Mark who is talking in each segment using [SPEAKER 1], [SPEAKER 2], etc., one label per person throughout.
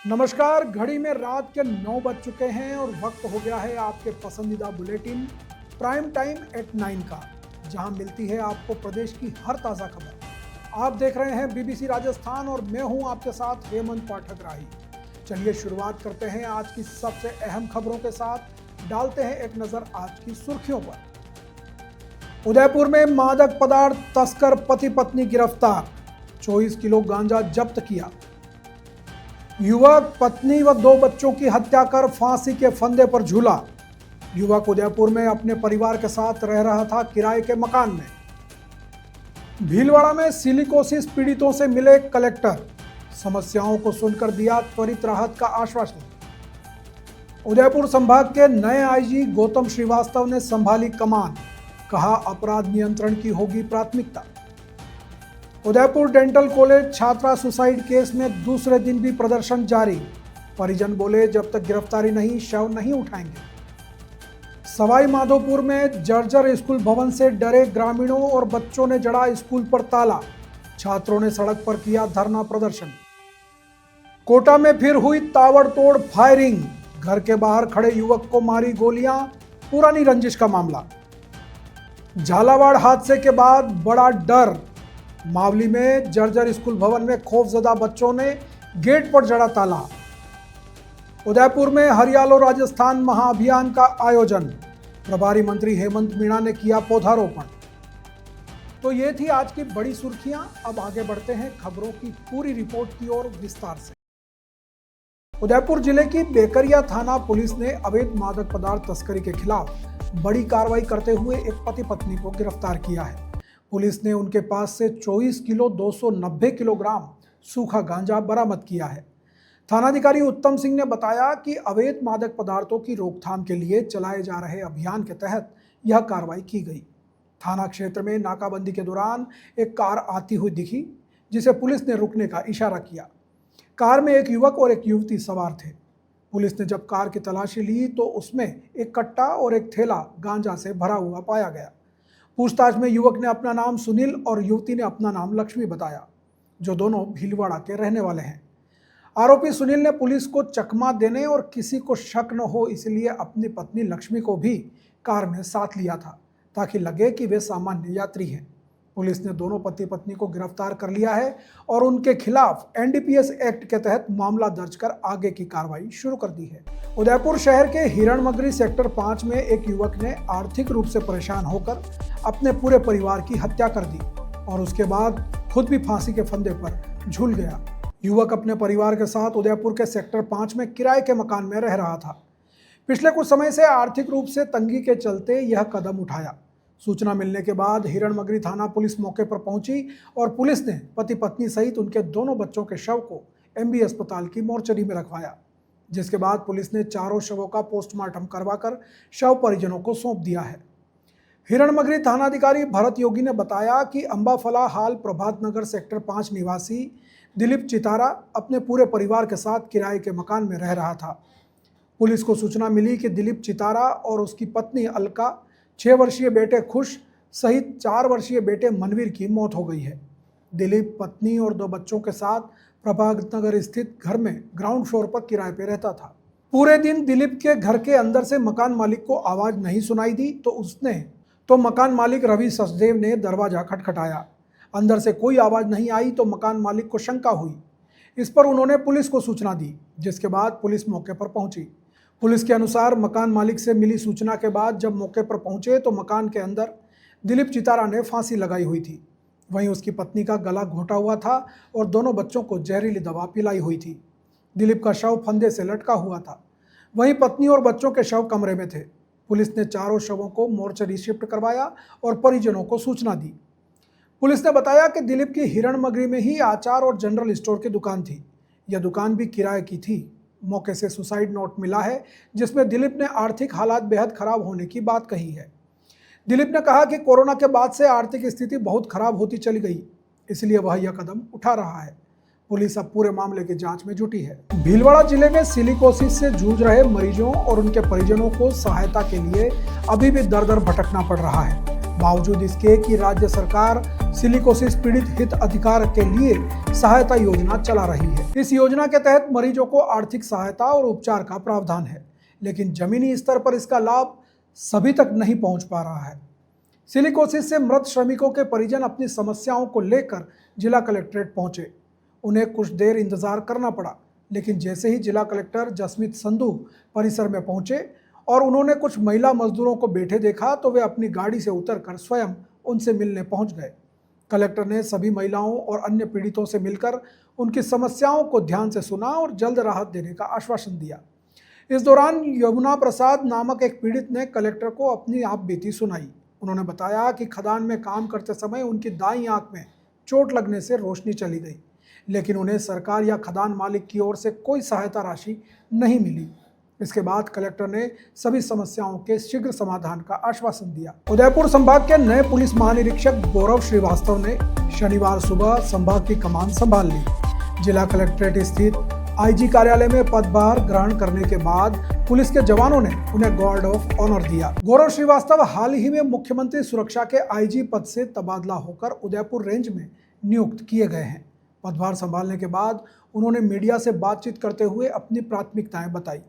[SPEAKER 1] नमस्कार। घड़ी में रात के 9 बज चुके हैं और वक्त हो गया है आपके पसंदीदा बुलेटिन प्राइम टाइम एट 9 का, जहां मिलती है आपको प्रदेश की हर ताज़ा खबर। आप देख रहे हैं बीबीसी राजस्थान और मैं हूं आपके साथ हेमंत पाठक राही। चलिए शुरुआत करते हैं आज की सबसे अहम खबरों के साथ। डालते हैं एक नज़र आज की सुर्खियों पर। उदयपुर में मादक पदार्थ तस्कर पति पत्नी गिरफ्तार, 24 किलो गांजा जब्त किया। युवक पत्नी व 2 बच्चों की हत्या कर फांसी के फंदे पर झूला। युवक उदयपुर में अपने परिवार के साथ रह रहा था किराए के मकान में। भीलवाड़ा में सिलिकोसिस पीड़ितों से मिले कलेक्टर, समस्याओं को सुनकर दिया त्वरित राहत का आश्वासन। उदयपुर संभाग के नए आईजी गौतम श्रीवास्तव ने संभाली कमान, कहा अपराध नियंत्रण की होगी प्राथमिकता। उदयपुर डेंटल कॉलेज छात्रा सुसाइड केस में दूसरे दिन भी प्रदर्शन जारी। परिजन बोले जब तक गिरफ्तारी नहीं शव नहीं उठाएंगे। सवाई माधोपुर में जर्जर स्कूल भवन से डरे ग्रामीणों और बच्चों ने जड़ा स्कूल पर ताला। छात्रों ने सड़क पर किया धरना प्रदर्शन। कोटा में फिर हुई ताबड़तोड़ फायरिंग, घर के बाहर खड़े युवक को मारी गोलियां, पुरानी रंजिश का मामला। झालावाड़ हादसे के बाद बड़ा डर, मावली में जर्जर स्कूल भवन में खौफजदा बच्चों ने गेट पर जड़ा ताला। उदयपुर में हरियालो राजस्थान महाअभियान का आयोजन, प्रभारी मंत्री हेमंत मीणा ने किया पौधारोपण। तो ये थी आज की बड़ी सुर्खियां। अब आगे बढ़ते हैं खबरों की पूरी रिपोर्ट की ओर विस्तार से। उदयपुर जिले की बेकरिया थाना पुलिस ने अवैध मादक पदार्थ तस्करी के खिलाफ बड़ी कार्रवाई करते हुए एक पति पत्नी को गिरफ्तार किया है। पुलिस ने उनके पास से 24 किलो 290 किलोग्राम सूखा गांजा बरामद किया है। थानाधिकारी उत्तम सिंह ने बताया कि अवैध मादक पदार्थों की रोकथाम के लिए चलाए जा रहे अभियान के तहत यह कार्रवाई की गई। थाना क्षेत्र में नाकाबंदी के दौरान एक कार आती हुई दिखी, जिसे पुलिस ने रुकने का इशारा किया। कार में एक युवक और एक युवती सवार थे। पुलिस ने जब कार की तलाशी ली तो उसमें एक कट्टा और एक थैला गांजा से भरा हुआ पाया गया। पूछताछ में युवक ने अपना नाम सुनील और युवती ने अपना नाम लक्ष्मी बताया, जो दोनों भीलवाड़ा के रहने वाले हैं। आरोपी सुनील ने पुलिस को चकमा देने और किसी को शक न हो इसलिए अपनी पत्नी लक्ष्मी को भी कार में साथ लिया था, ताकि लगे कि वे सामान्य यात्री हैं। पुलिस ने दोनों पति पत्नी को गिरफ्तार कर लिया है और उनके खिलाफ एनडीपीएस एक्ट के तहत मामला दर्ज कर आगे की कार्रवाई शुरू कर दी है। उदयपुर शहर के हिरणमगरी सेक्टर 5 में एक युवक ने आर्थिक रूप से परेशान होकर अपने पूरे परिवार की हत्या कर दी और उसके बाद खुद भी फांसी के फंदे पर झूल गया। युवक अपने परिवार के साथ उदयपुर के सेक्टर 5 में किराए के मकान में रह रहा था। पिछले कुछ समय से आर्थिक रूप से तंगी के चलते यह कदम उठाया। सूचना मिलने के बाद हिरणमगरी थाना पुलिस मौके पर पहुंची और पुलिस ने पति पत्नी सहित उनके दोनों बच्चों के शव को एमबी अस्पताल की मोर्चरी में रखवाया, जिसके बाद पुलिस ने चारों शवों का पोस्टमार्टम करवाकर शव परिजनों को सौंप दिया है। हिरणमगरी थानाधिकारी भरत योगी ने बताया कि अंबाफला हाल प्रभात नगर सेक्टर 5 निवासी दिलीप चितारा अपने पूरे परिवार के साथ किराए के मकान में रह रहा था। पुलिस को सूचना मिली कि दिलीप चितारा और उसकी पत्नी अलका, 6 वर्षीय बेटे खुश सहित 4 वर्षीय बेटे मनवीर की मौत हो गई है। दिलीप पत्नी और 2 बच्चों के साथ प्रभात नगर स्थित घर में ग्राउंड फ्लोर पर किराए पर रहता था। पूरे दिन दिलीप के घर के अंदर से मकान मालिक को आवाज़ नहीं सुनाई दी तो मकान मालिक रवि सचदेव ने दरवाज़ा खटखटाया। अंदर से कोई आवाज़ नहीं आई तो मकान मालिक को शंका हुई। इस पर उन्होंने पुलिस को सूचना दी, जिसके बाद पुलिस मौके पर पहुंची। पुलिस के अनुसार मकान मालिक से मिली सूचना के बाद जब मौके पर पहुंचे तो मकान के अंदर दिलीप चितारा ने फांसी लगाई हुई थी। वहीं उसकी पत्नी का गला घोटा हुआ था और दोनों बच्चों को जहरीली दवा पिलाई हुई थी। दिलीप का शव फंदे से लटका हुआ था। वहीं पत्नी और बच्चों के शव कमरे में थे। पुलिस ने चारों शवों को मोर्चरी शिफ्ट करवाया और परिजनों को सूचना दी। पुलिस ने बताया कि दिलीप की हिरणमगरी में ही आचार और जनरल स्टोर की दुकान थी। यह दुकान भी किराए की थी। मौके से सुसाइड नोट मिला है, जिसमें दिलीप ने आर्थिक हालात बेहद खराब होने की बात कही है। दिलीप ने कहा कि कोरोना के बाद से आर्थिक स्थिति बहुत खराब होती चली गई, इसलिए वह यह कदम उठा रहा है। पुलिस अब पूरे मामले की जांच में जुटी है। भीलवाड़ा जिले में सिलिकोसिस से जूझ रहे मरीजों और उनके परिजनों को सहायता के लिए अभी भी दर दर भटकना पड़ रहा है। बावजूद इसके कि राज्य सरकार सिलिकोसिस पीड़ित हित अधिकार के लिए सहायता योजना चला रही है। इस योजना के तहत मरीजों को आर्थिक सहायता और उपचार का प्रावधान है, लेकिन जमीनी स्तर पर इसका लाभ सभी तक नहीं पहुंच पा रहा है। सिलिकोसिस से मृत श्रमिकों के परिजन अपनी समस्याओं को लेकर जिला कलेक्ट्रेट पहुंचे। उन्हें कुछ देर इंतजार करना पड़ा, लेकिन जैसे ही जिला कलेक्टर जसमीत संधू परिसर में पहुंचे और उन्होंने कुछ महिला मजदूरों को बैठे देखा तो वे अपनी गाड़ी से उतरकर स्वयं उनसे मिलने पहुंच गए। कलेक्टर ने सभी महिलाओं और अन्य पीड़ितों से मिलकर उनकी समस्याओं को ध्यान से सुना और जल्द राहत देने का आश्वासन दिया। इस दौरान यमुना प्रसाद नामक एक पीड़ित ने कलेक्टर को अपनी आप बीती सुनाई। उन्होंने बताया कि खदान में काम करते समय उनकी दाईं आंख में चोट लगने से रोशनी चली गई, लेकिन उन्हें सरकार या खदान मालिक की ओर से कोई सहायता राशि नहीं मिली। इसके बाद कलेक्टर ने सभी समस्याओं के शीघ्र समाधान का आश्वासन दिया। उदयपुर संभाग के नए पुलिस महानिरीक्षक गौरव श्रीवास्तव ने शनिवार सुबह संभाग की कमान संभाल ली। जिला कलेक्ट्रेट स्थित आईजी कार्यालय में पदभार ग्रहण करने के बाद पुलिस के जवानों ने उन्हें गार्ड ऑफ ऑनर दिया। गौरव श्रीवास्तव हाल ही में मुख्यमंत्री सुरक्षा के आईजी पद से तबादला होकर उदयपुर रेंज में नियुक्त किए गए हैं। पदभार संभालने के बाद उन्होंने मीडिया से बातचीत करते हुए अपनी प्राथमिकताएं बताई।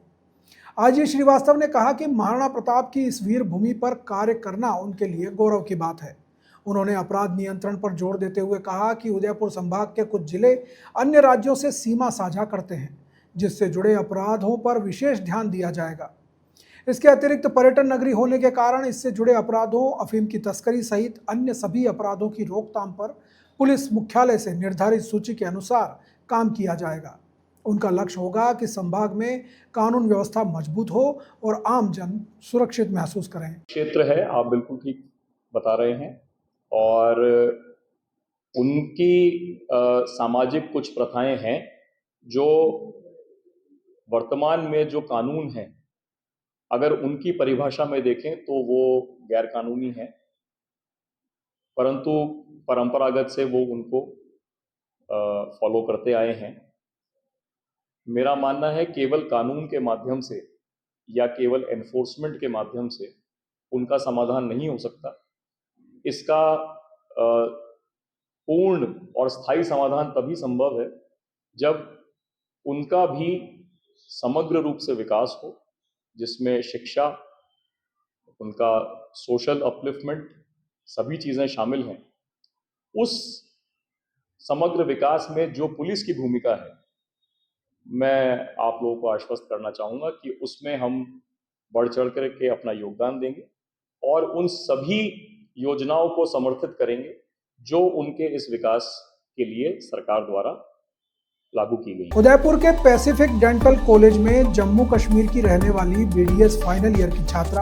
[SPEAKER 1] आईजी श्रीवास्तव ने कहा कि महाराणा प्रताप की इस वीर भूमि पर कार्य करना उनके लिए गौरव की बात है। उन्होंने अपराध नियंत्रण पर जोर देते हुए कहा कि उदयपुर संभाग के कुछ जिले अन्य राज्यों से सीमा साझा करते हैं, जिससे जुड़े अपराधों पर विशेष ध्यान दिया जाएगा। इसके अतिरिक्त पर्यटन नगरी होने के कारण इससे जुड़े अपराधों, अफीम की तस्करी सहित अन्य सभी अपराधों की रोकथाम पर पुलिस मुख्यालय से निर्धारित सूची के अनुसार काम किया जाएगा। उनका लक्ष्य होगा कि संभाग में कानून व्यवस्था मजबूत हो और आम जन सुरक्षित महसूस करें।
[SPEAKER 2] क्षेत्र है, आप बिल्कुल ठीक बता रहे हैं, और उनकी सामाजिक कुछ प्रथाएं हैं जो वर्तमान में जो कानून है, अगर उनकी परिभाषा में देखें तो वो गैर कानूनी है, परंतु परंपरागत से वो उनको फॉलो करते आए हैं। मेरा मानना है केवल कानून के माध्यम से या केवल एनफोर्समेंट के माध्यम से उनका समाधान नहीं हो सकता। इसका पूर्ण और स्थायी समाधान तभी संभव है जब उनका भी समग्र रूप से विकास हो, जिसमें शिक्षा, उनका सोशल अपलिफ्टमेंट, सभी चीज़ें शामिल हैं। उस समग्र विकास में जो पुलिस की भूमिका है, मैं आप लोगों को आश्वस्त करना चाहूँगा कि उसमें हम बढ़ चढ़ कर के अपना योगदान देंगे और उन सभी योजनाओं को समर्थित करेंगे जो उनके इस विकास के लिए सरकार द्वारा लागू की गई।
[SPEAKER 1] उदयपुर के पैसिफिक डेंटल कॉलेज में जम्मू कश्मीर की रहने वाली बीडीएस फाइनल ईयर की छात्रा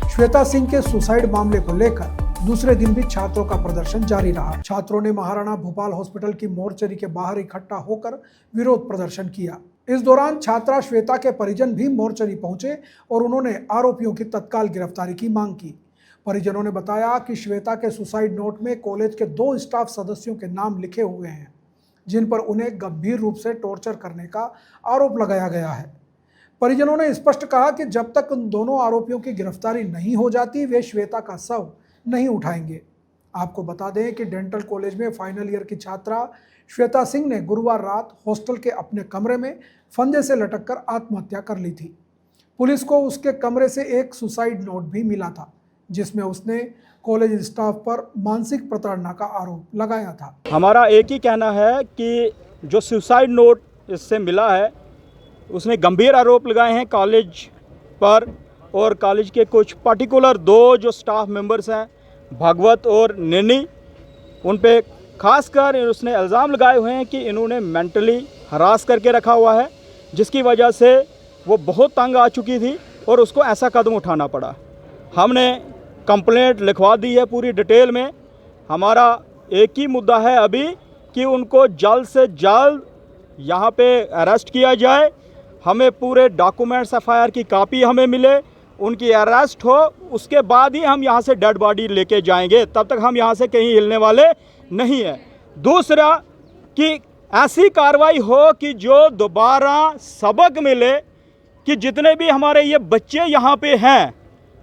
[SPEAKER 1] श्वेता सिंह के सुसाइड मामले को लेकर दूसरे दिन भी छात्रों का प्रदर्शन जारी रहा। छात्रों ने महाराणा भूपाल हॉस्पिटल की मोर्चरी के बाहर इकट्ठा होकर विरोध प्रदर्शन किया। इस दौरान छात्रा श्वेता के परिजन भी मोर्चरी पहुंचे और उन्होंने आरोपियों की तत्काल गिरफ्तारी की मांग की। परिजनों ने बताया कि श्वेता के सुसाइड नोट में कॉलेज के 2 स्टाफ सदस्यों के नाम लिखे हुए हैं, जिन पर उन्हें गंभीर रूप से टॉर्चर करने का आरोप लगाया गया है। परिजनों ने स्पष्ट कहा कि जब तक उन दोनों आरोपियों की गिरफ्तारी नहीं हो जाती, वे श्वेता का शव नहीं उठाएंगे। आपको बता दें कि डेंटल कॉलेज में फाइनल ईयर की छात्रा श्वेता सिंह ने गुरुवार रात हॉस्टल के अपने कमरे में फंदे से लटककर आत्महत्या कर ली थी। पुलिस को उसके कमरे से एक सुसाइड नोट भी मिला था, जिसमें उसने कॉलेज स्टाफ पर मानसिक प्रताड़ना का आरोप लगाया था।
[SPEAKER 3] हमारा एक ही कहना है कि जो सुसाइड नोट इससे मिला है, उसने गंभीर आरोप लगाए हैं कॉलेज पर, और कॉलेज के कुछ पर्टिकुलर 2 जो स्टाफ मेंबर्स हैं, भागवत और नैनी, उन पे खासकर उसने इल्ज़ाम लगाए हुए हैं कि इन्होंने मेंटली हरास करके रखा हुआ है, जिसकी वजह से वो बहुत तंग आ चुकी थी और उसको ऐसा कदम उठाना पड़ा। हमने कंप्लेंट लिखवा दी है पूरी डिटेल में। हमारा एक ही मुद्दा है अभी कि उनको जल्द से जल्द यहाँ पे अरेस्ट किया जाए। हमें पूरे डॉक्यूमेंट्स एफआईआर की कॉपी हमें मिले, उनकी अरेस्ट हो, उसके बाद ही हम यहाँ से डेड बॉडी लेके जाएंगे। तब तक हम यहाँ से कहीं हिलने वाले नहीं हैं। दूसरा कि ऐसी कार्रवाई हो कि जो दोबारा सबक मिले कि जितने भी हमारे ये बच्चे यहाँ पे हैं,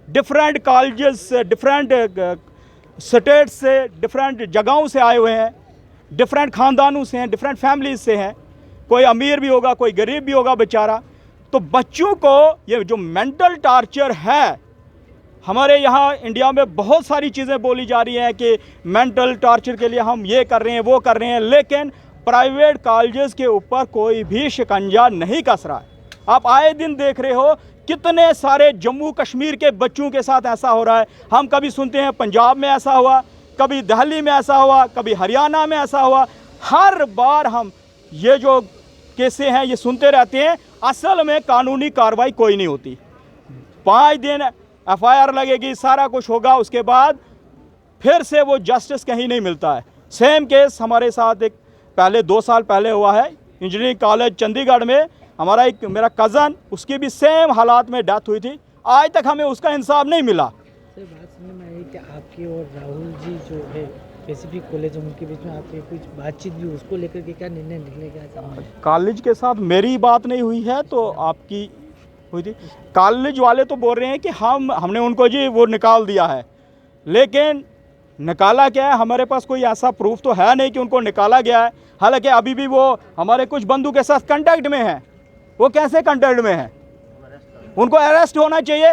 [SPEAKER 3] डिफरेंट कॉलेजेस, डिफरेंट स्टेट से, डिफरेंट जगहों से आए हुए हैं, डिफरेंट ख़ानदानों से हैं, डिफरेंट फैमिलीज से हैं। कोई अमीर भी होगा, कोई गरीब भी होगा बेचारा। तो बच्चों को ये जो मेंटल टॉर्चर है, हमारे यहाँ इंडिया में बहुत सारी चीज़ें बोली जा रही हैं कि मेंटल टॉर्चर के लिए हम ये कर रहे हैं, वो कर रहे हैं, लेकिन प्राइवेट कॉलेजेस के ऊपर कोई भी शिकंजा नहीं कस रहा है। आप आए दिन देख रहे हो कितने सारे जम्मू कश्मीर के बच्चों के साथ ऐसा हो रहा है। हम कभी सुनते हैं पंजाब में ऐसा हुआ, कभी दिल्ली में ऐसा हुआ, कभी हरियाणा में ऐसा हुआ। हर बार हम ये जो केसें हैं ये सुनते रहते हैं, असल में कानूनी कार्रवाई कोई नहीं होती। 5 दिन FIR लगेगी, सारा कुछ होगा, उसके बाद फिर से वो जस्टिस कहीं नहीं मिलता है। सेम केस हमारे साथ एक पहले 2 साल पहले हुआ है इंजीनियरिंग कॉलेज चंडीगढ़ में। हमारा एक मेरा कज़न, उसकी भी सेम हालात में डेथ हुई थी। आज तक हमें उसका इंसाफ नहीं मिला।
[SPEAKER 4] सर, बात सुनने में आई कि आपकी और राहुल जी जो है स्पेसिफिक कॉलेज, उनके बीच में आपकी कुछ बातचीत भी, उसको लेकर के क्या निर्णय निकले, क्या सामने?
[SPEAKER 3] कॉलेज के साथ मेरी बात नहीं हुई है, तो आपकी हुई थी। कॉलेज वाले तो बोल रहे हैं कि हमने उनको जी वो निकाल दिया है, लेकिन निकाला क्या है, हमारे पास कोई ऐसा प्रूफ तो है नहीं कि उनको निकाला गया है। हालांकि अभी भी वो हमारे कुछ बंधु के साथ कांटेक्ट में हैं। वो कैसे कांटेक्ट में हैं? उनको अरेस्ट होना चाहिए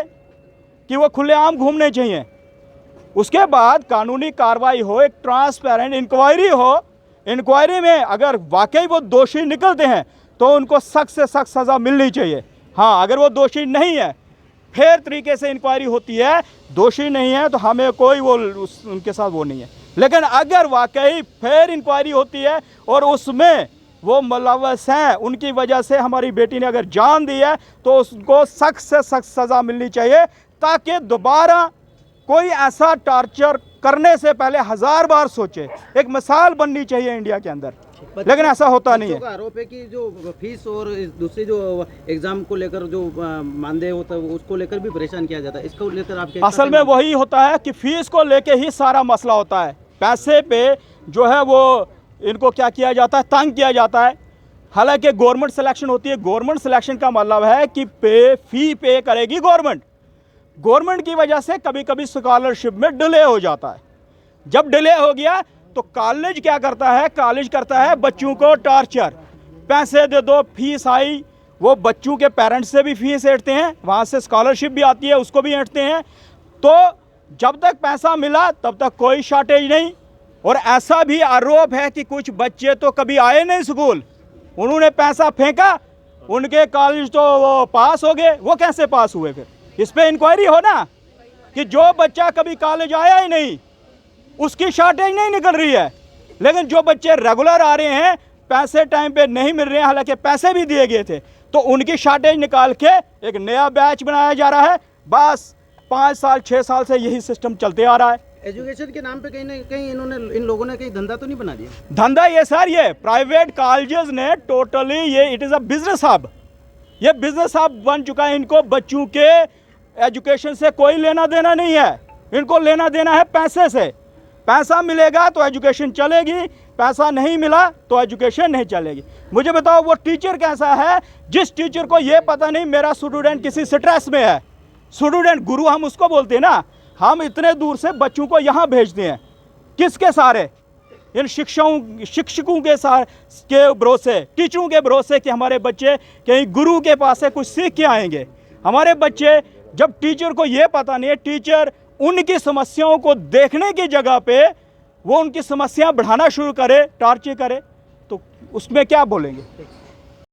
[SPEAKER 3] कि वो खुलेआम घूमने चाहिए। उसके बाद कानूनी कार्रवाई हो, एक ट्रांसपेरेंट इंक्वायरी हो। इंक्वायरी में अगर वाकई वो दोषी निकलते हैं तो उनको सख्त से सख्त सज़ा मिलनी चाहिए। हाँ, अगर वो दोषी नहीं है, फेयर तरीके से इंक्वायरी होती है, दोषी नहीं है तो हमें कोई उनके साथ वो नहीं है। लेकिन अगर वाकई फेयर इंक्वायरी होती है और उसमें वो मुलव्वस हैं, उनकी वजह से हमारी बेटी ने अगर जान दी है, तो उसको सख्त से सख्त सज़ा मिलनी चाहिए, ताकि दोबारा कोई ऐसा टॉर्चर करने से पहले 1000 बार सोचे। एक मिसाल बननी चाहिए इंडिया के अंदर, लेकिन ऐसा होता नहीं है।
[SPEAKER 5] आरोप है कि जो फीस और दूसरी जो एग्जाम को लेकर जो मानदेय होता है उसको लेकर भी परेशान किया जाता है। इसको लेकर आप क्या?
[SPEAKER 3] असल में वही होता है कि फीस को लेके ही सारा मसला होता है। पैसे पे जो है वो इनको क्या किया जाता है, तंग किया जाता है। हालांकि गवर्नमेंट सिलेक्शन होती है। गवर्नमेंट सिलेक्शन का मतलब है कि फी पे करेगी गवर्नमेंट। गवर्नमेंट की वजह से कभी कभी स्कॉलरशिप में डिले हो जाता है। जब डिले हो गया तो कॉलेज क्या करता है? कॉलेज करता है बच्चों को टॉर्चर। पैसे दे दो, फीस आई। वो बच्चों के पेरेंट्स से भी फीस ऐंठते हैं, वहाँ से स्कॉलरशिप भी आती है, उसको भी ऐंठते हैं। तो जब तक पैसा मिला तब तक कोई शॉर्टेज नहीं। और ऐसा भी आरोप है कि कुछ बच्चे तो कभी आए नहीं स्कूल, उन्होंने पैसा फेंका, उनके कॉलेज तो वो पास हो गए। वो कैसे पास हुए? फिर इस पर इंक्वायरी हो ना, कि जो बच्चा कभी कॉलेज आया ही नहीं उसकी शॉर्टेज नहीं निकल रही है, लेकिन जो बच्चे रेगुलर आ रहे हैं, पैसे टाइम पे नहीं मिल रहे हैं, हालांकि पैसे भी दिए गए थे, तो उनकी शॉर्टेज निकाल के एक नया बैच बनाया जा रहा है। बस 5 साल 6 साल से यही सिस्टम चलते आ रहा है।
[SPEAKER 5] एजुकेशन के नाम पे कहीं ना कहीं इन लोगों ने कहीं धंधा तो नहीं बना दिया?
[SPEAKER 3] धंधा ये सर, ये प्राइवेट कॉलेजेस ने टोटली ये it is a business hub. ये बिजनेस हब बन चुका है। इनको बच्चों के एजुकेशन से कोई लेना देना नहीं है, इनको लेना देना है पैसे से। पैसा मिलेगा तो एजुकेशन चलेगी, पैसा नहीं मिला तो एजुकेशन नहीं चलेगी। मुझे बताओ वो टीचर कैसा है जिस टीचर को ये पता नहीं मेरा स्टूडेंट किसी स्ट्रेस में है। स्टूडेंट गुरु हम उसको बोलते हैं ना। हम इतने दूर से बच्चों को यहाँ भेजते हैं, किसके सहारे? इन शिक्षकों के भरोसे, टीचरों के भरोसे कि हमारे बच्चे कहीं गुरु के पास से कुछ सीख के आएंगे। हमारे बच्चे, जब टीचर को ये पता नहीं है, टीचर उनकी समस्याओं को देखने की जगह पे वो उनकी समस्या बढ़ाना शुरू करे, टॉर्चर करे, तो उसमें क्या बोलेंगे?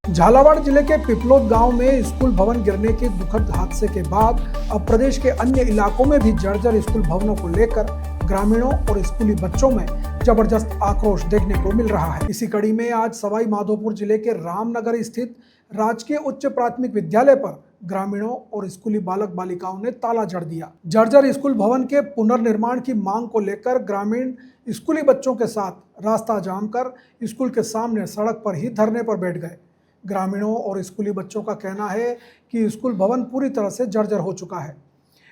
[SPEAKER 1] झालावाड़ जिले के पिपलोद गांव में स्कूल भवन गिरने के दुखद हादसे के बाद अब प्रदेश के अन्य इलाकों में भी जर्जर स्कूल भवनों को लेकर ग्रामीणों और स्कूली बच्चों में जबरदस्त आक्रोश देखने को मिल रहा है। इसी कड़ी में आज सवाई माधोपुर जिले के रामनगर स्थित राजकीय उच्च प्राथमिक विद्यालय पर ग्रामीणों और स्कूली बालक बालिकाओं ने ताला जड़ दिया। जर्जर स्कूल भवन के पुनर्निर्माण की मांग को लेकर ग्रामीण स्कूली बच्चों के साथ रास्ता जाम कर स्कूल के सामने सड़क पर ही धरने पर बैठ गए। ग्रामीणों और स्कूली बच्चों का कहना है कि स्कूल भवन पूरी तरह से जर्जर हो चुका है।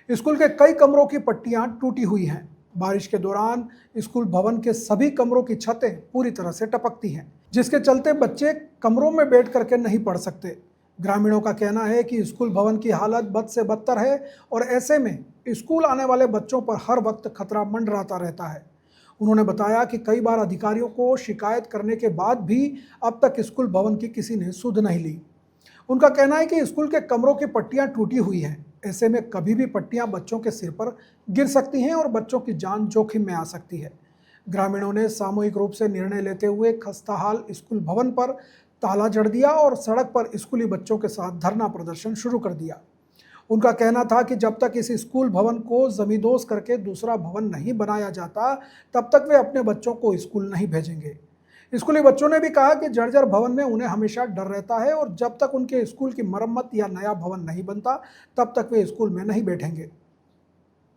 [SPEAKER 1] स्कूल के कई कमरों की पट्टियां टूटी हुई हैं। बारिश के दौरान स्कूल भवन के सभी कमरों की छतें पूरी तरह से टपकती हैं, जिसके चलते बच्चे कमरों में बैठ करके नहीं पढ़ सकते। ग्रामीणों का कहना है कि स्कूल भवन की हालत बद से बदतर है और ऐसे में स्कूल आने वाले बच्चों पर हर वक्त खतरा मंडराता रहता है। उन्होंने बताया कि कई बार अधिकारियों को शिकायत करने के बाद भी अब तक स्कूल भवन की किसी ने सुध नहीं ली। उनका कहना है कि स्कूल के कमरों की पट्टियां टूटी हुई हैं, ऐसे में कभी भी पट्टियां बच्चों के सिर पर गिर सकती हैं और बच्चों की जान जोखिम में आ सकती है। ग्रामीणों ने सामूहिक रूप से निर्णय लेते हुए खस्ताहाल स्कूल भवन पर ताला जड़ दिया और सड़क पर स्कूली बच्चों के साथ धरना प्रदर्शन शुरू कर दिया। उनका कहना था कि जब तक इस स्कूल भवन को जमींदोज करके दूसरा भवन नहीं बनाया जाता, तब तक वे अपने बच्चों को स्कूल नहीं भेजेंगे। स्कूली बच्चों ने भी कहा कि जर्जर भवन में उन्हें हमेशा डर रहता है और जब तक उनके स्कूल की मरम्मत या नया भवन नहीं बनता, तब तक वे स्कूल में नहीं बैठेंगे।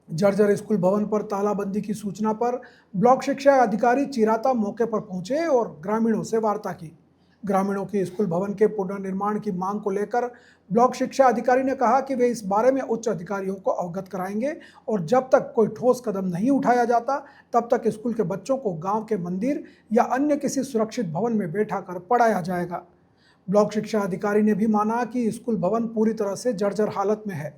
[SPEAKER 1] जर्जर स्कूल भवन पर तालाबंदी की सूचना पर ब्लॉक शिक्षा अधिकारी चिराता मौके पर पहुंचे और ग्रामीणों से वार्ता की। ग्रामीणों की स्कूल भवन के पुनर्निर्माण की मांग को लेकर ब्लॉक शिक्षा अधिकारी ने कहा कि वे इस बारे में उच्च अधिकारियों को अवगत कराएंगे और जब तक कोई ठोस कदम नहीं उठाया जाता, तब तक स्कूल के बच्चों को गांव के मंदिर या अन्य किसी सुरक्षित भवन में बैठाकर पढ़ाया जाएगा। ब्लॉक शिक्षा अधिकारी ने भी माना कि स्कूल भवन पूरी तरह से जर्जर हालत में है।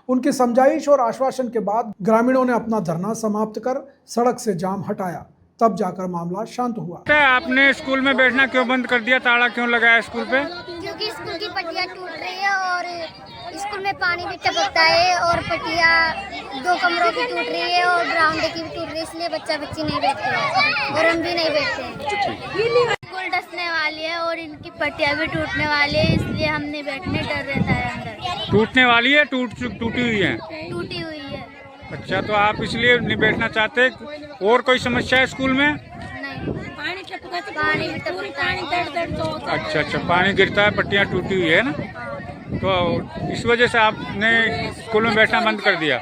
[SPEAKER 1] उनकी समझाइश और आश्वासन के बाद ग्रामीणों ने अपना धरना समाप्त कर सड़क से जाम हटाया, तब जाकर मामला शांत हुआ।
[SPEAKER 6] आपने स्कूल में बैठना क्यों बंद कर दिया? ताला क्यों लगाया स्कूल पे?
[SPEAKER 7] क्योंकि स्कूल की पट्टियाँ टूट रही है और स्कूल में पानी भी टपकता है और पट्टियाँ 2 कमरों की टूट रही है और ग्राउंड की भी टूट रही है, इसलिए बच्चा बच्ची नहीं बैठते हैं और हम भी नहीं बैठते हैं। स्कूल डसने वाली है और इनकी पट्टियाँ भी टूटने वाली है, इसलिए हम नहीं बैठने, डर रहता है अंदर।
[SPEAKER 6] टूटने वाली है? टूटी हुई है?
[SPEAKER 7] टूटी हुई है।
[SPEAKER 6] अच्छा, तो आप इसलिए नहीं बैठना चाहते? और कोई समस्या है स्कूल में?
[SPEAKER 7] नहीं, पानी भी टपकता है।
[SPEAKER 6] अच्छा, पानी गिरता है, पट्टियाँ टूटी हुई है ना, तो इस वजह से आपने स्कूल में बैठना बंद कर दिया?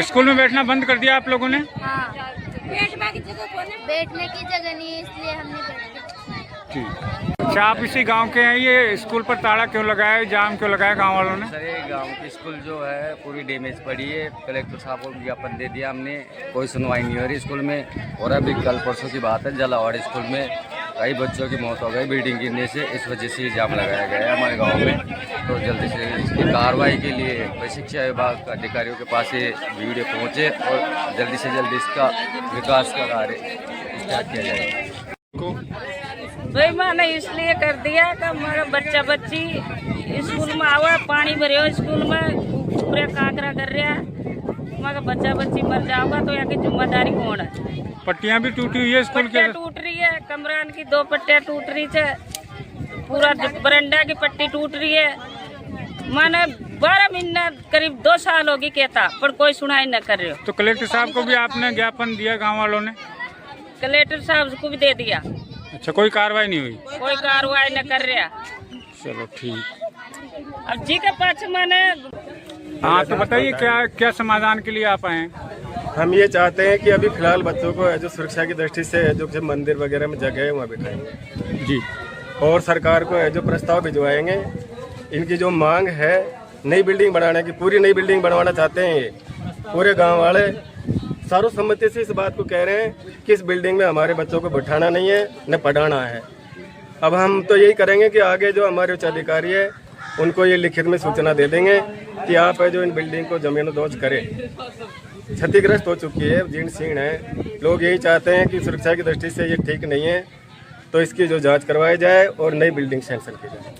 [SPEAKER 6] स्कूल में बैठना बंद कर दिया आप लोगों ने?
[SPEAKER 7] हाँ, बैठने की जगह नहीं है, इसलिए हम नहीं बैठते।
[SPEAKER 6] अच्छा, आप इसी गांव के हैं? ये स्कूल पर ताला क्यों लगाया, जाम क्यों लगाया गांव वालों ने?
[SPEAKER 8] सर, ये गांव की स्कूल जो है पूरी डैमेज पड़ी है। कलेक्टर साहब को ज्ञापन दे दिया हमने, कोई सुनवाई नहीं हो रही स्कूल में। और अभी कल परसों की बात है, जलावाड़ स्कूल में कई बच्चों की मौत हो गई बिल्डिंग गिरने से, इस वजह से जाम लगाया गया है हमारे गाँव में। तो जल्दी से इसकी कार्रवाई के लिए शिक्षा विभाग के अधिकारियों के पास ये वीडियो पहुँचे और जल्दी से जल्दी इसका विकास का कार्य स्टार्ट किया जाए।
[SPEAKER 9] भाई मैंने इसलिए कर दिया कि हमारा बच्चा बच्ची स्कूल में आवा, पानी भरे हो स्कूल में, पूरा काकरा कर रहा है, हमारा बच्चा बच्ची मर जाओगा तो यहाँ की जिम्मेदारी कौन है?
[SPEAKER 6] पट्टियाँ भी टूटी हुई है स्कूल के?
[SPEAKER 9] टूट रही है, कमरान की 2 पट्टियाँ टूट रही है, पूरा बरंडा की पट्टी टूट रही है। मैंने 12 महीना करीब 2 साल होगी कहता, पर कोई सुनाई न कर रहे हो।
[SPEAKER 6] तो कलेक्टर साहब को भी आपने ज्ञापन दिया गाँव वालों ने?
[SPEAKER 9] कलेक्टर साहब को भी दे दिया।
[SPEAKER 6] अच्छा, कोई कार्रवाई नहीं हुई?
[SPEAKER 9] कोई कार्रवाई न कर रहा।
[SPEAKER 6] चलो ठीक।
[SPEAKER 9] अब जी के पास मैंने।
[SPEAKER 6] हाँ, तो बताइए क्या समाधान के लिए आप आए हैं?
[SPEAKER 10] हम ये चाहते हैं कि अभी फिलहाल बच्चों को जो सुरक्षा की दृष्टि से जो मंदिर वगैरह में जगह है वहाँ बिठाएंगे जी, और सरकार को जो प्रस्ताव भिजवाएंगे। इनकी जो मांग है नई बिल्डिंग बनाने की, पूरी नई बिल्डिंग बनवाना चाहते हैं ये पूरे गाँव वाले सर्वसम्मति से इस बात को कह रहे हैं कि इस बिल्डिंग में हमारे बच्चों को बिठाना नहीं है, न पढ़ाना है। अब हम तो यही करेंगे कि आगे जो हमारे उच्च अधिकारी है उनको ये लिखित में सूचना दे देंगे कि आप जो इन बिल्डिंग को जमींदोज करें। क्षतिग्रस्त हो चुकी है, जीर्ण शीर्ण है। लोग यही चाहते हैं कि सुरक्षा की दृष्टि से ये ठीक नहीं है, तो इसकी जो जाँच करवाई जाए और नई बिल्डिंग सैंक्शन की जाए।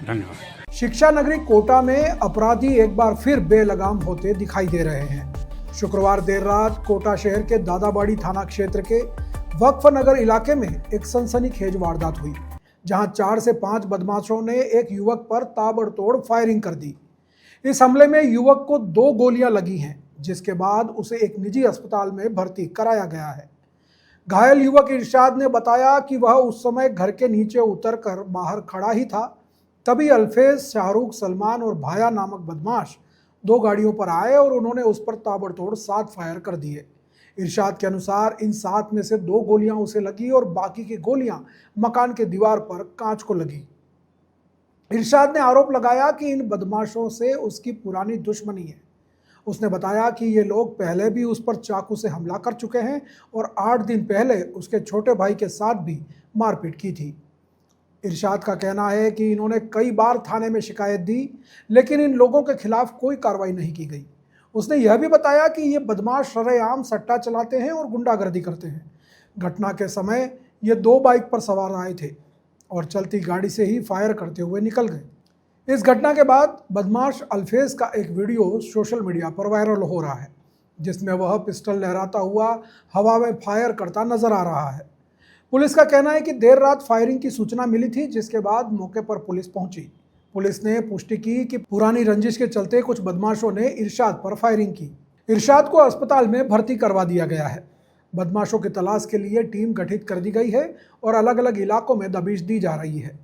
[SPEAKER 6] धन्यवाद।
[SPEAKER 1] शिक्षा नगरी कोटा में अपराधी एक बार फिर बेलगाम होते दिखाई दे रहे हैं। शुक्रवार देर रात कोटा शहर के दादाबाड़ी थाना क्षेत्र के वक्फ नगर इलाके में एक सनसनीखेज वारदात हुई, जहां 4 से 5 बदमाशों ने एक युवक पर ताबड़तोड़ फायरिंग कर दी। इस हमले में युवक को 2 गोलियां लगी हैं, जिसके बाद उसे एक निजी अस्पताल में भर्ती कराया गया है। घायल युवक इरशाद ने बताया कि वह उस समय घर के नीचे उतरकर बाहर खड़ा ही था, तभी अल्फेज, शाहरुख, सलमान और भाया नामक बदमाश 2 गाड़ियों पर आए और उन्होंने उस पर ताबड़तोड़ 7 फायर कर दिए। इरशाद के अनुसार इन 7 में से 2 गोलियां उसे लगी और बाकी की गोलियां मकान के दीवार पर कांच को लगी। इरशाद ने आरोप लगाया कि इन बदमाशों से उसकी पुरानी दुश्मनी है। उसने बताया कि ये लोग पहले भी उस पर चाकू से हमला कर चुके हैं और 8 दिन पहले उसके छोटे भाई के साथ भी मारपीट की थी। इरशाद का कहना है कि इन्होंने कई बार थाने में शिकायत दी, लेकिन इन लोगों के खिलाफ कोई कार्रवाई नहीं की गई। उसने यह भी बताया कि ये बदमाश शरेआम सट्टा चलाते हैं और गुंडागर्दी करते हैं। घटना के समय ये 2 बाइक पर सवार आए थे और चलती गाड़ी से ही फायर करते हुए निकल गए। इस घटना के बाद बदमाश अल्फेज का एक वीडियो सोशल मीडिया पर वायरल हो रहा है, जिसमें वह पिस्टल लहराता हुआ हवा में फायर करता नजर आ रहा है। पुलिस का कहना है कि देर रात फायरिंग की सूचना मिली थी, जिसके बाद मौके पर पुलिस पहुंची। पुलिस ने पुष्टि की कि पुरानी रंजिश के चलते कुछ बदमाशों ने इरशाद पर फायरिंग की। इरशाद को अस्पताल में भर्ती करवा दिया गया है। बदमाशों की तलाश के लिए टीम गठित कर दी गई है और अलग अलग इलाकों में दबिश दी जा रही है।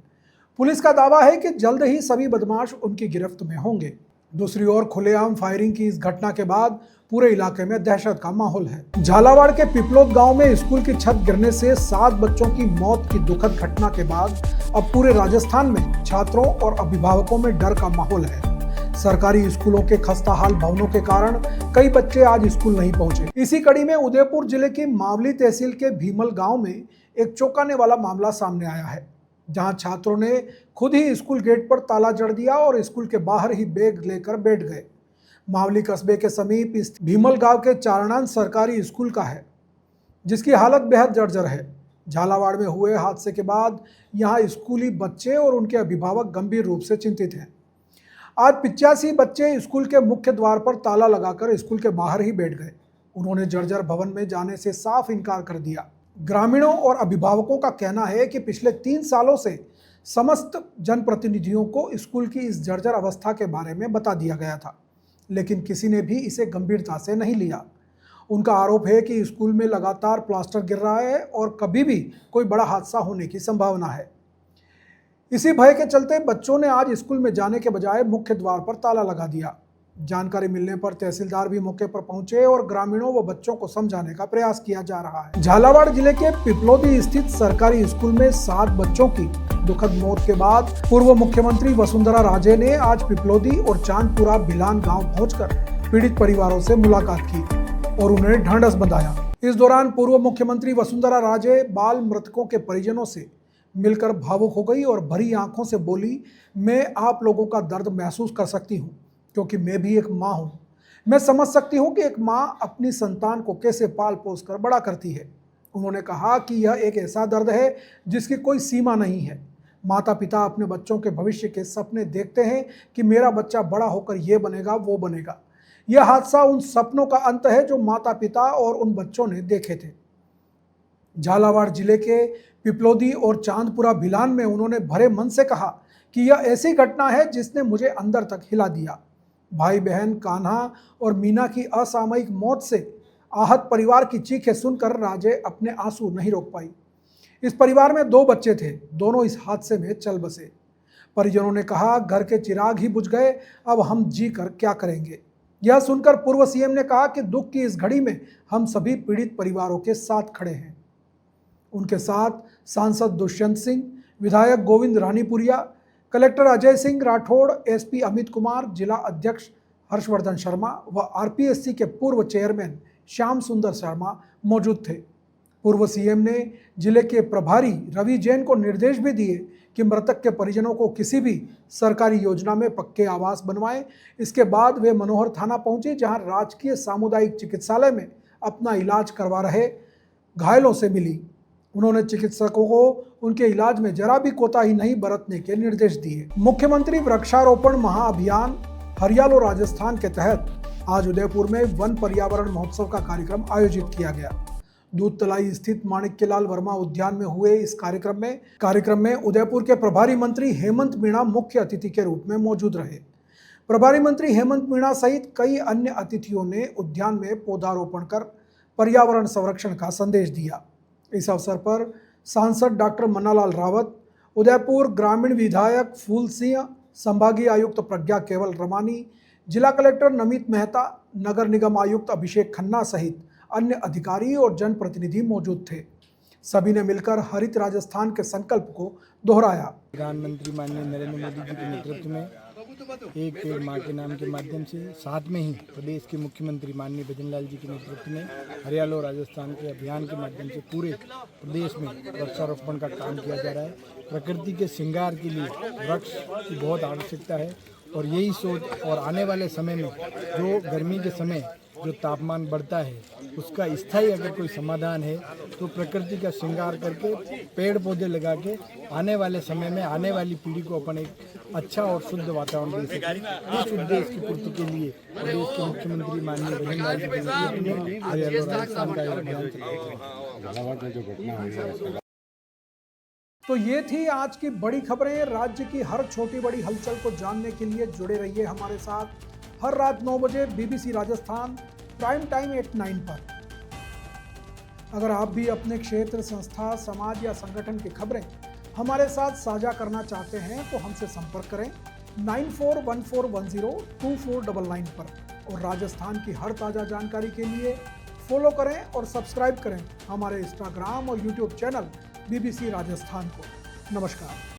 [SPEAKER 1] पुलिस का दावा है कि जल्द ही सभी बदमाश उनकी गिरफ्त में होंगे। दूसरी ओर खुलेआम फायरिंग की इस घटना के बाद पूरे इलाके में दहशत का माहौल है। झालावाड़ के पिपलोद गांव में स्कूल की छत गिरने से 7 बच्चों की मौत की दुखद घटना के बाद अब पूरे राजस्थान में छात्रों और अभिभावकों में डर का माहौल है। सरकारी स्कूलों के खस्ताहाल भवनों के कारण कई बच्चे आज स्कूल नहीं पहुंचे। इसी कड़ी में उदयपुर जिले की मावली तहसील के भीमल गांव में एक चौंकाने वाला मामला सामने आया है, जहां छात्रों ने खुद ही स्कूल गेट पर ताला जड़ दिया और स्कूल के बाहर ही बैग लेकर बैठ गए। मावली कस्बे के समीप इस भीमल गांव के चारणान सरकारी स्कूल का है, जिसकी हालत बेहद जर्जर है। झालावाड़ में हुए हादसे के बाद यहां स्कूली बच्चे और उनके अभिभावक गंभीर रूप से चिंतित हैं। आज 85 बच्चे स्कूल के मुख्य द्वार पर ताला लगाकर स्कूल के बाहर ही बैठ गए। उन्होंने जर्जर भवन में जाने से साफ इनकार कर दिया। ग्रामीणों और अभिभावकों का कहना है कि पिछले 3 सालों से समस्त जनप्रतिनिधियों को स्कूल की इस जर्जर अवस्था के बारे में बता दिया गया था, लेकिन किसी ने भी इसे गंभीरता से नहीं लिया। उनका आरोप है कि स्कूल में लगातार प्लास्टर गिर रहा है और कभी भी कोई बड़ा हादसा होने की संभावना है। इसी भय के चलते बच्चों ने आज स्कूल में जाने के बजाय मुख्य द्वार पर ताला लगा दिया। जानकारी मिलने पर तहसीलदार भी मौके पर पहुंचे और ग्रामीणों व बच्चों को समझाने का प्रयास किया जा रहा है। झालावाड़ जिले के पिपलोदी स्थित सरकारी स्कूल में 7 बच्चों की दुखद मौत के बाद पूर्व मुख्यमंत्री वसुंधरा राजे ने आज पिपलोदी और चांदपुरा भिलान गांव पहुंचकर पीड़ित परिवारों से मुलाकात की और उन्हें ढांढस बंधाया। इस दौरान पूर्व मुख्यमंत्री वसुंधरा राजे बाल मृतकों के परिजनों से मिलकर भावुक हो गई और भरी आंखों से बोली, मैं आप लोगों का दर्द महसूस कर सकती हूँ, क्योंकि मैं भी एक माँ हूँ। मैं समझ सकती हूँ कि एक माँ अपनी संतान को कैसे पाल पोस कर बड़ा करती है। उन्होंने कहा कि यह एक ऐसा दर्द है जिसकी कोई सीमा नहीं है। माता पिता अपने बच्चों के भविष्य के सपने देखते हैं कि मेरा बच्चा बड़ा होकर ये बनेगा वो बनेगा। यह हादसा उन सपनों का अंत है जो माता पिता और उन बच्चों ने देखे थे। झालावाड़ जिले के पिपलोदी और चांदपुरा भिलान में उन्होंने भरे मन से कहा कि यह ऐसी घटना है जिसने मुझे अंदर तक हिला दिया। भाई बहन कान्हा और मीना की असामयिक मौत से आहत परिवार की चीखें सुनकर राजे अपने आंसू नहीं रोक पाई। इस परिवार में 2 बच्चे थे, दोनों इस हादसे में चल बसे। परिजनों ने कहा, घर के चिराग ही बुझ गए, अब हम जी कर क्या करेंगे। यह सुनकर पूर्व सीएम ने कहा कि दुख की इस घड़ी में हम सभी पीड़ित परिवारों के साथ खड़े हैं। उनके साथ सांसद दुष्यंत सिंह, विधायक गोविंद रानीपुरिया, कलेक्टर अजय सिंह राठौड़, एसपी अमित कुमार, जिला अध्यक्ष हर्षवर्धन शर्मा व आरपीएससी के पूर्व चेयरमैन श्याम सुंदर शर्मा मौजूद थे। पूर्व सीएम ने जिले के प्रभारी रवि जैन को निर्देश भी दिए कि मृतक के परिजनों को किसी भी सरकारी योजना में पक्के आवास बनवाएं। इसके बाद वे मनोहर थाना पहुंचे, जहां राजकीय सामुदायिक चिकित्सालय में अपना इलाज करवा रहे घायलों से मिली। उन्होंने चिकित्सकों को उनके इलाज में जरा भी कोताही नहीं बरतने के निर्देश दिए। मुख्यमंत्री वृक्षारोपण महाअभियान हरियालो राजस्थान के तहत आज उदयपुर में वन पर्यावरण महोत्सव का कार्यक्रम आयोजित किया गया। दूधतलाई स्थित माणिक्यलाल वर्मा उद्यान में हुए इस कार्यक्रम में उदयपुर के प्रभारी मंत्री हेमंत मीणा मुख्य अतिथि के रूप में मौजूद रहे। प्रभारी मंत्री हेमंत मीणा सहित कई अन्य अतिथियों ने उद्यान में पौधारोपण कर पर्यावरण संरक्षण का संदेश दिया। इस अवसर पर सांसद डॉक्टर मन्नालाल रावत, उदयपुर ग्रामीण विधायक फूल सिंह, संभागीय आयुक्त प्रज्ञा केवल रमानी, जिला कलेक्टर नमित मेहता, नगर निगम आयुक्त अभिषेक खन्ना सहित अन्य अधिकारी और जनप्रतिनिधि मौजूद थे। सभी ने मिलकर हरित राजस्थान के संकल्प को दोहराया।
[SPEAKER 11] प्रधानमंत्री माननीय नरेंद्र मोदी जी के नेतृत्व में एक पेड़ माँ के नाम के माध्यम से, साथ में ही प्रदेश के मुख्यमंत्री माननीय भजन लाल जी के नेतृत्व में हरियाणा और राजस्थान के अभियान के माध्यम से पूरे प्रदेश में वृक्षारोपण का काम किया जा रहा है। प्रकृति के श्रृंगार के लिए वृक्ष की बहुत आवश्यकता है और यही सोच, और आने वाले समय में जो गर्मी के समय जो तापमान बढ़ता है उसका स्थायी अगर कोई समाधान है तो प्रकृति का श्रृंगार करके पेड़ पौधे लगा के आने वाले समय में आने वाली पीढ़ी को अपन एक अच्छा और शुद्ध वातावरण दे सकें। इस उद्देश्य की पूर्ति के लिए प्रदेश के मुख्यमंत्री माननीय भजन लाल जी के नेतृत्व में हरियाणा और राजस्थान का अभियान चलाया।
[SPEAKER 1] तो ये थी आज की बड़ी खबरें। राज्य की हर छोटी बड़ी हलचल को जानने के लिए जुड़े रहिए हमारे साथ हर रात 9 बजे BBC राजस्थान प्राइम टाइम 8/9 पर। अगर आप भी अपने क्षेत्र, संस्था, समाज या संगठन की खबरें हमारे साथ साझा करना चाहते हैं तो हमसे संपर्क करें 9414102499 पर। और राजस्थान की हर ताज़ा जानकारी के लिए फॉलो करें और सब्सक्राइब करें हमारे इंस्टाग्राम और YouTube चैनल BBC राजस्थान को। नमस्कार।